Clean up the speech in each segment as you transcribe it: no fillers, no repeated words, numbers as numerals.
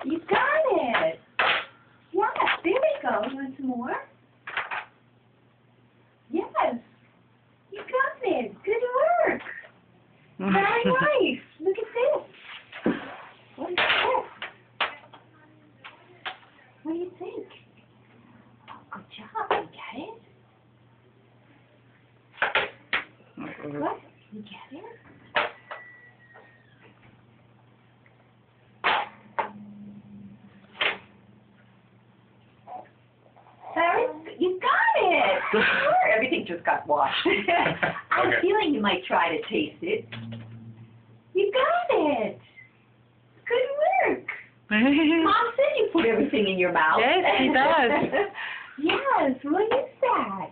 You got it. Yes, there we go. You want some more? Yes. You got it. Good work. Very nice. Look at this. What is this? What do you think? Oh, good job. You get it? What? You get it? Very good. You got it. Sure. Everything just got washed. I have a feeling you might try to taste it. You got it. Good work. Mom said you put everything in your mouth. Yes, he does. Yes. What is that?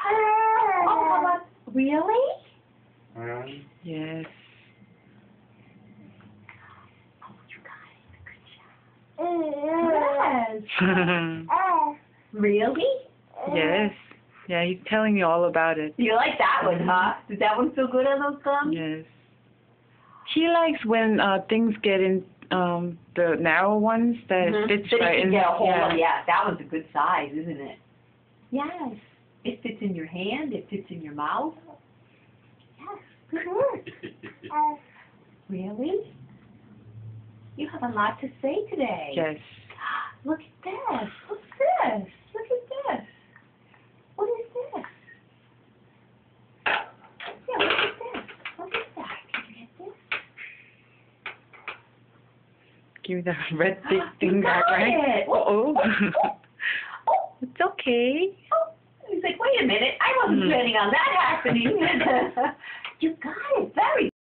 Oh, how about really? Yes. Oh, you got it. Good job. Yes. Really? Yes. Yeah, he's telling me all about it. You like that one, huh? Does that one feel good on those gums? Yes. He likes when things get in the narrow ones that fits so right you can in. get a hold Yeah. of. Yeah, that one's a good size, isn't it? Yes. It fits in your hand. It fits in your mouth. Yes. Good work. Really? You have a lot to say today. Yes. Look at this. What's this? Look at this. What is this? Yeah, look at this. What is that? Can you get this? Give me that red big You thing back, got right? it. Uh-oh. Oh, It's okay. oh. He's like, wait a minute. I wasn't planning on that happening. You got it. Very